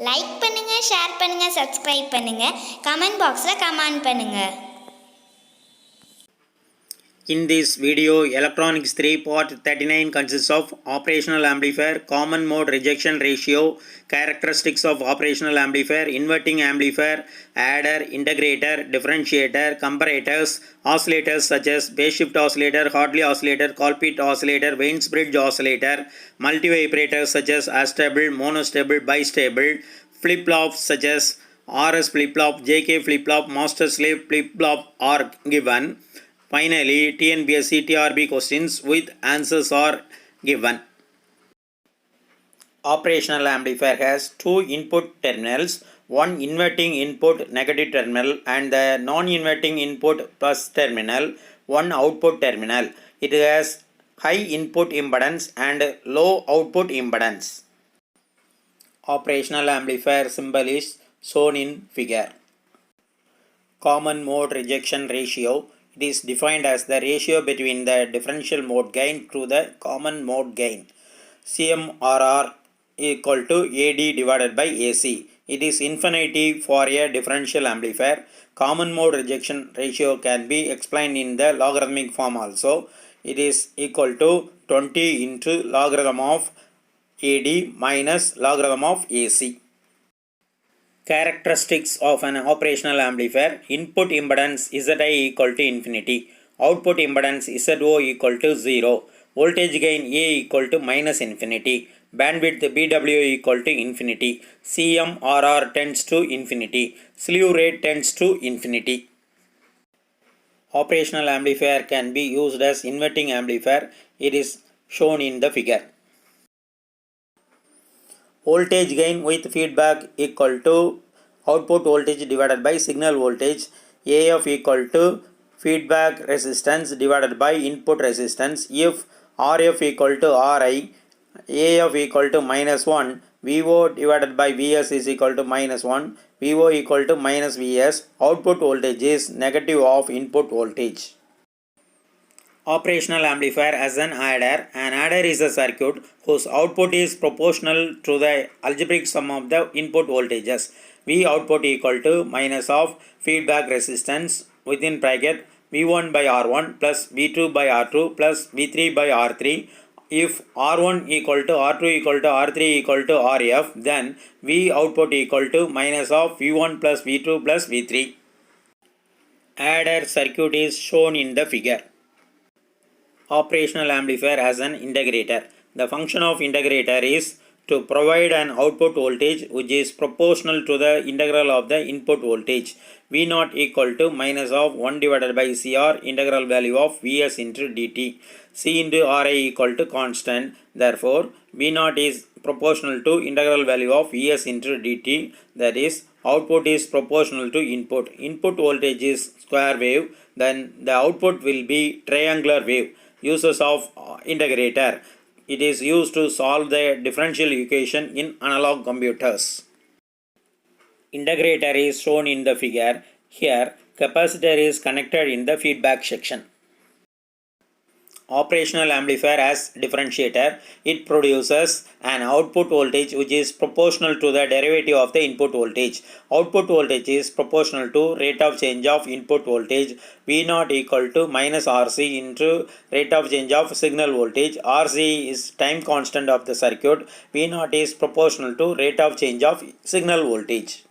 Like பண்ணுங்க, share பண்ணுங்க, subscribe பண்ணுங்க, கமெண்ட் பாக்ஸில் கமெண்ட் பண்ணுங்க. In this video, electronics 3 part 39 consists of operational amplifier, common mode rejection ratio, characteristics of operational amplifier, inverting amplifier, adder, integrator, differentiator, comparators, oscillators such as phase shift oscillator, Hartley oscillator, Colpite oscillator, Wayne's bridge oscillator, multivibrators such as astable, monostable, bistable, flip-flops such as RS flip-flop, JK flip-flop, master slave flip-flop are given. Finally, TNPSC TRB questions with answers are given. Operational amplifier has two input terminals, one inverting input negative terminal and the non-inverting input plus terminal, one output terminal. It has high input impedance and low output impedance. Operational amplifier symbol is shown in figure. Common mode rejection ratio. It is defined as the ratio between the differential mode gain to the common mode gain. CMRR equal to AD divided by AC. It is infinity for a differential amplifier. Common mode rejection ratio can be explained in the logarithmic form also. It is equal to 20 into logarithm of AD minus logarithm of AC. Characteristics of an operational amplifier. Input impedance Zi equal to infinity. Output impedance Zo equal to 0. Voltage gain A equal to minus infinity. Bandwidth BW equal to infinity. CMRR tends to infinity. Slew rate tends to infinity. Operational amplifier can be used as inverting amplifier. It is shown in the figure. Voltage gain with feedback equal to output voltage divided by signal voltage. AF equal to feedback resistance divided by input resistance. If RF equal to RI, AF equal to minus 1, VO divided by VS is equal to minus 1, VO equal to minus VS. Output voltage is negative of input voltage. Operational amplifier as an adder. An adder is a circuit whose output is proportional to the algebraic sum of the input voltages. V output equal to minus of feedback resistance within bracket V1 by R1 plus V2 by R2 plus V3 by R3. If R1 equal to R2 equal to R3 equal to RF, then V output equal to minus of V1 plus V2 plus V3. Adder circuit is shown in the figure. Operational amplifier as an integrator. The function of integrator is to provide an output voltage which is proportional to the integral of the input voltage. V0 equal to minus of 1 divided by CR integral value of Vs into dt. C into Ri equal to constant. Therefore, V0 is proportional to integral value of Vs into dt. That is, output is proportional to input. Input voltage is square wave. Then the output will be triangular wave. Uses of integrator. It is used to solve the differential equation in analog computers. Integrator is shown in the figure. Here, capacitor is connected in the feedback section. Operational amplifier as differentiator. It produces an output voltage which is proportional to the derivative of the input voltage. Output voltage is proportional to rate of change of input voltage. V0 equal to minus RC into rate of change of signal voltage. RC is time constant of the circuit. V0 is proportional to rate of change of signal voltage.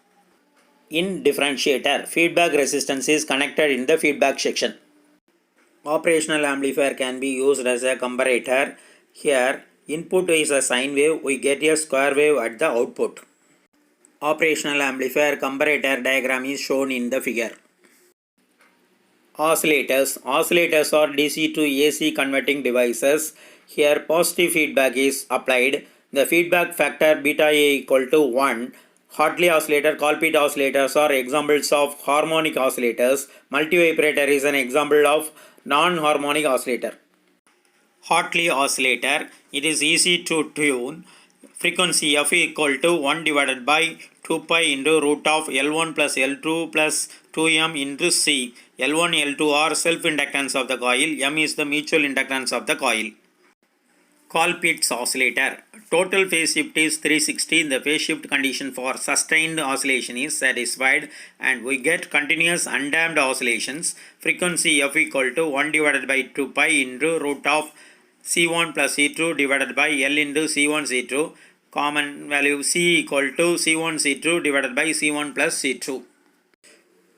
In differentiator, feedback resistance is connected in the feedback section. Operational amplifier can be used as a comparator. Here, input is a sine wave, we get a square wave at the output. Operational amplifier comparator diagram is shown in the figure. Oscillators. Oscillators are DC to AC converting devices. Here, positive feedback is applied. The feedback factor beta A equal to 1. Hartley oscillator, Colpite oscillators are examples of harmonic oscillators. Multivibrator is an example of non-harmonic oscillator. Hartley oscillator, it is easy to tune. Frequency F equal to 1 divided by 2 pi into root of L1 plus L2 plus 2M into C. L1, L2 are self-inductance of the coil. M is the mutual inductance of the coil. Colpitt's oscillator. Total phase shift is 360. The phase shift condition for sustained oscillation is satisfied and we get continuous undamped oscillations. Frequency f equal to 1 divided by 2 pi into root of C1 plus C2 divided by L into C1 C2. Common value C equal to C1 C2 divided by C1 plus C2.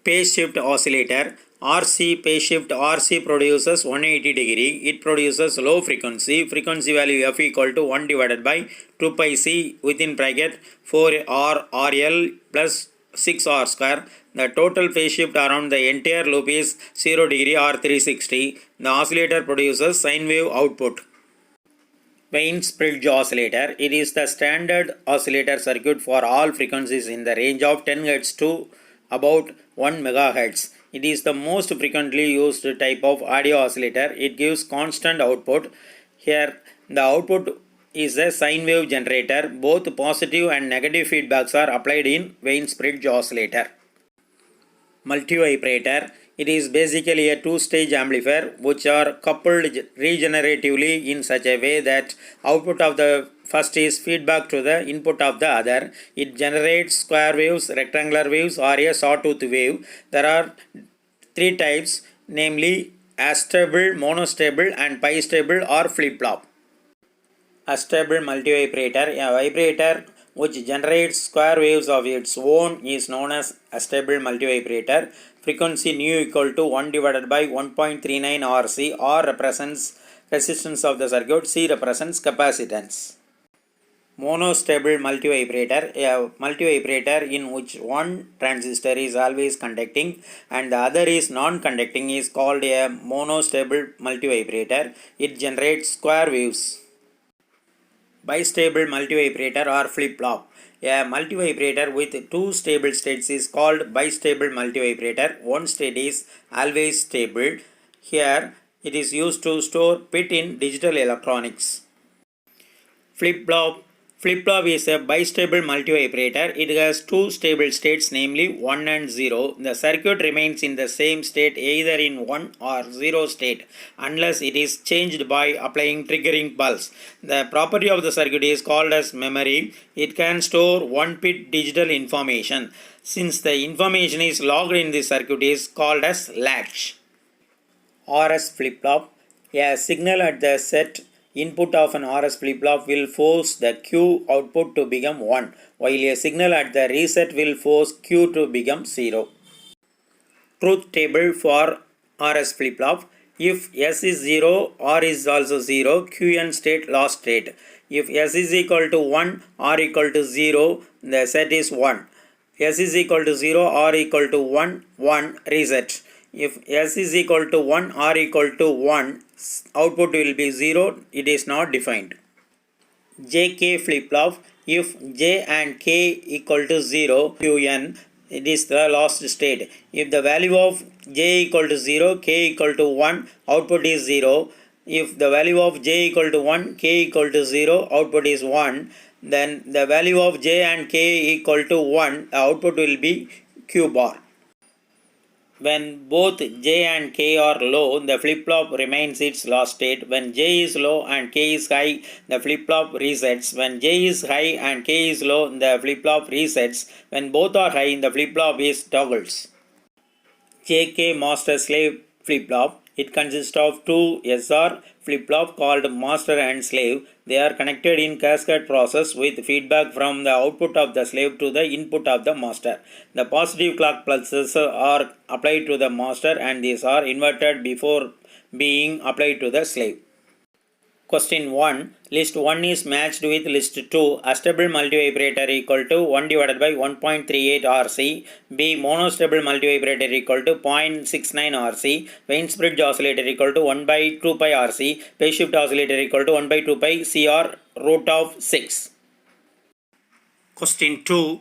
Phase shift oscillator. RC phase shift RC produces 180 degree. It produces low frequency. Frequency value f equal to 1 divided by 2 pi c within bracket 4r RL plus 6r square. The total phase shift around the entire loop is 0 degree or 360. The oscillator produces sine wave output. Wein's bridge oscillator. It is the standard oscillator circuit for all frequencies in the range of 10 Hz to about 1 MHz. It is the most frequently used type of audio oscillator. It gives constant output. Here the output is a sine wave generator. Both positive and negative feedbacks are applied in Wein's bridge oscillator. Multivibrator. It is basically a two-stage amplifier which are coupled regeneratively in such a way that output of the first is feedback to the input of the other. It generates square waves, rectangular waves or a sawtooth wave. There are three types, namely astable, monostable and bistable or flip-flop. Astable multivibrator. A vibrator which generates square waves of its own is known as astable multivibrator. Frequency nu equal to 1 divided by 1.39 RC. R represents resistance of the circuit, C represents capacitance. Monostable multivibrator. A multivibrator in which one transistor is always conducting and the other is non-conducting is called a monostable multivibrator. It generates square waves. Bistable multivibrator or flip-flop. A multivibrator with two stable states is called bistable multivibrator. One state is always stable. Here it is used to store bit in digital electronics. Flip-flop. Flip-flop is a bistable multivibrator. It has two stable states, namely 1 and 0. The circuit remains in the same state either in 1 or 0 state unless it is changed by applying triggering pulse. The property of the circuit is called as memory. It can store 1-bit digital information. Since the information is logged in the circuit is called as latch. RS flip-flop. A signal at the set input of an RS flip-flop will force the Q output to become 1, while a signal at the reset will force Q to become 0. Truth table for RS flip-flop. If S is 0, R is also 0, QN state lost state. If S is equal to 1, R equal to 0, the set is 1. S is equal to 0, R equal to 1, 1, reset. If S is equal to 1, R equal to 1, output will be 0, it is not defined. JK flip-flop. If J and K equal to 0, Qn, it is the lost state. If the value of J equal to 0, K equal to 1, output is 0. If the value of J equal to 1, K equal to 0, output is 1. Then the value of J and K equal to 1, the output will be Q bar. When both J and K are low, the flip-flop remains its lost state. When J is low and K is high, the flip-flop resets. When J is high and K is low, the flip-flop resets. When both are high, the flip-flop is toggles. JK master slave flip-flop. It consists of two SR flip-flop called master and slave. They are connected in cascade process with feedback from the output of the slave to the input of the master. The positive clock pulses are applied to the master and these are inverted before being applied to the slave. Question 1. List 1 is matched with list 2. Astable multivibrator equal to 1 divided by 1.38 RC. B. Monostable multivibrator equal to 0.69 RC. Wein's bridge oscillator equal to 1 by 2 pi RC. Phase shift oscillator equal to 1 by 2 pi CR root of 6. Question 2.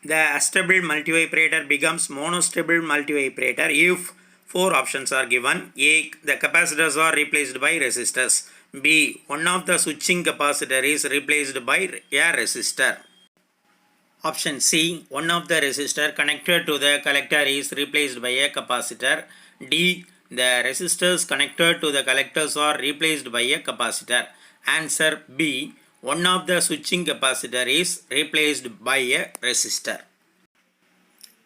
The astable multivibrator becomes monostable multivibrator if four options are given. A. The capacitors are replaced by resistors. B. One of the switching capacitor is replaced by a resistor. Option C. One of the resistor connected to the collector is replaced by a capacitor. D. The resistors connected to the collectors are replaced by a capacitor. Answer B. One of the switching capacitor is replaced by a resistor.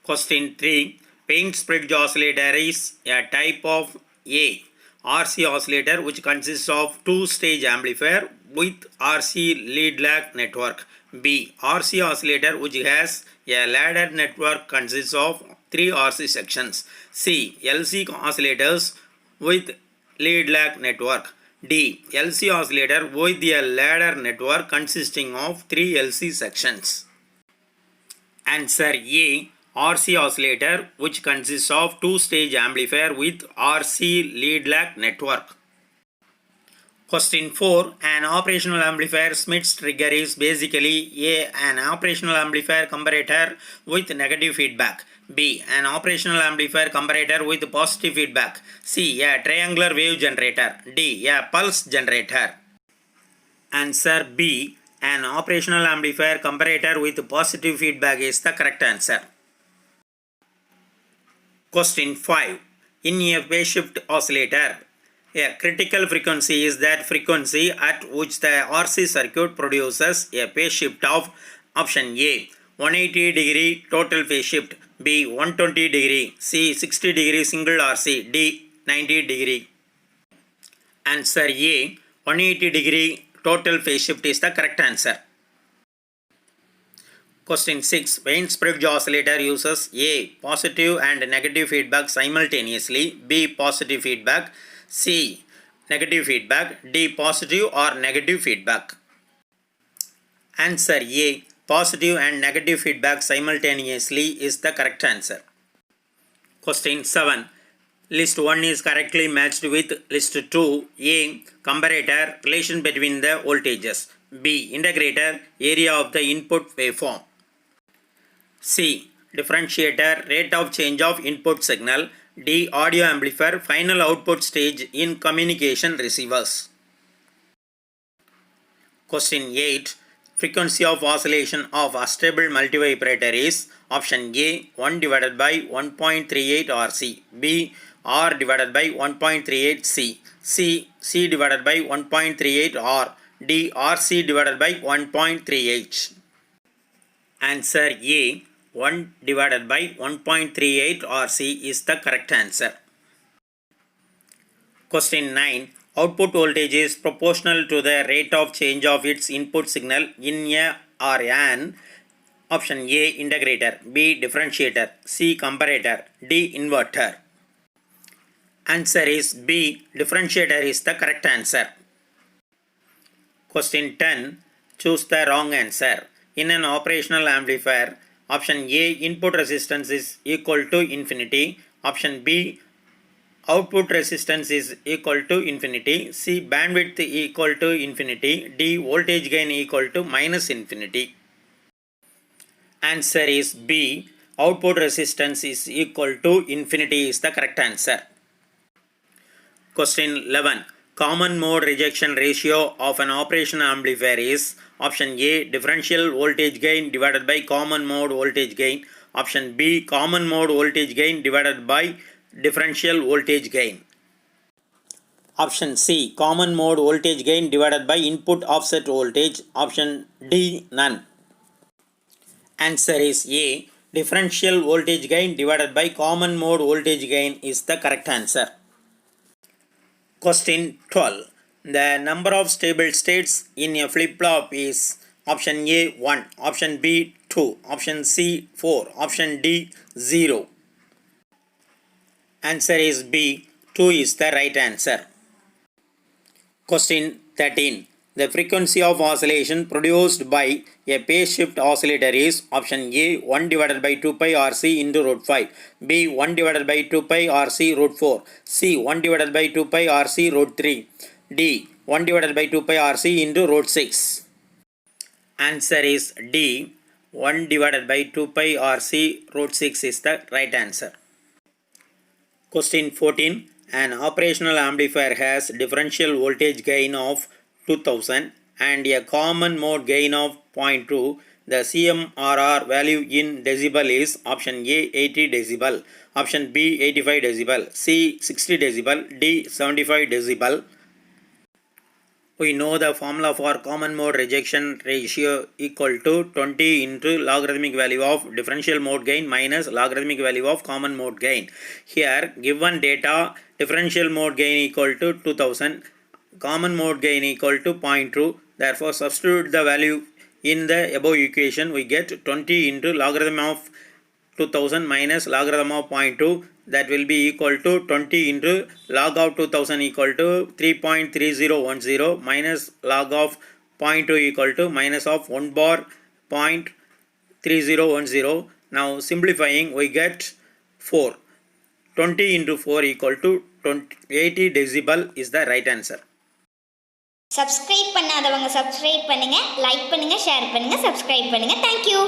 Question 3. Wien-Bridge oscillator is a type of A. RC oscillator which consists of two-stage amplifier with RC lead-lag network. B. RC oscillator which has a ladder network consists of three RC sections. C. LC oscillators with lead-lag network. D. LC oscillator with a ladder network consisting of three LC sections. Answer A. RC oscillator which consists of two-stage amplifier with RC lead-lag network. Question 4. An operational amplifier Smith's trigger is basically A. An operational amplifier comparator with negative feedback. B. An operational amplifier comparator with positive feedback. C. A triangular wave generator. D. A pulse generator. Answer B. An operational amplifier comparator with positive feedback is the correct answer. Question 5. In a phase shift oscillator, a critical frequency is that frequency at which the RC circuit produces a phase shift of option A. 180 degree total phase shift. B. 120 degree. C. 60 degree single RC. D. 90 degree. Answer A. 180 degree total phase shift is the correct answer. Question 6. Wien-Bridge oscillator uses A. Positive and negative feedback simultaneously. B. Positive feedback. C. Negative feedback. D. Positive or negative feedback. Answer A. Positive and negative feedback simultaneously is the correct answer. Question 7. List 1 is correctly matched with list 2. A. Comparator, relation between the voltages. B. Integrator, area of the input waveform. C. Differentiator, rate of change of input signal. D. Audio amplifier, final output stage in communication receivers. Question 8. Frequency of oscillation of a stable multivibrator is option A. 1 divided by 1.38 RC. B. R divided by 1.38 C. C divided by 1.38 R. D. RC divided by 1.38. Answer A. 1 divided by 1.38 RC is the correct answer. Question 9. Output voltage is proportional to the rate of change of its input signal in a or an option A. Integrator. B. Differentiator. C. Comparator. D. Inverter. Answer is B. Differentiator is the correct answer. Question 10. Choose the wrong answer. In an operational amplifier, option A. Input resistance is equal to infinity. Option B. Output resistance is equal to infinity. C. Bandwidth equal to infinity. D. Voltage gain equal to minus infinity. Answer is B. Output resistance is equal to infinity is the correct answer. Question 11. Common mode rejection ratio of an operational amplifier is option A. Differential voltage gain divided by common mode voltage gain. Option B. Common mode voltage gain divided by differential voltage gain. Option C. Common mode voltage gain divided by input offset voltage. Option D. None. Answer is A. Differential voltage gain divided by common mode voltage gain is the correct answer. Question 12. The number of stable states in a flip-flop is option A 1, option B 2, option C 4, option D 0. Answer is B. 2 is the right answer. Question 13. The frequency of oscillation produced by a phase shift oscillator is option A 1 divided by 2 pi RC into root 5, B 1 divided by 2 pi RC root 4, C 1 divided by 2 pi RC root 3, D 1 divided by 2 pi RC into root 6. Answer is D. 1 divided by 2 pi RC root 6 is the right answer. Question 14. An operational amplifier has differential voltage gain of 2000 and a common mode gain of 0.2. The CMRR value in decibel is option A 80 decibel, option B 85 decibel, C 60 decibel, D 75 decibel. we know the formula for common mode rejection ratio equal to 20 into logarithmic value of differential mode gain minus logarithmic value of common mode gain. Here given data, differential mode gain equal to 2000, common mode gain equal to 0.2. Therefore substitute the value in the above equation. We get 20 into logarithm of 2000 minus logarithm of 0.2, that will be equal to 20 into log of 2000 equal to 3.3010 minus log of 0.2 equal to minus of 1 bar 0.3010. Now simplifying, we get 4. 20 into 4 equal to 80 decibel is the right answer. Subscribe பண்ணாதவங்க subscribe பண்ணுங்க, like பண்ணுங்க, share பண்ணுங்க, subscribe பண்ணுங்க. Thank you.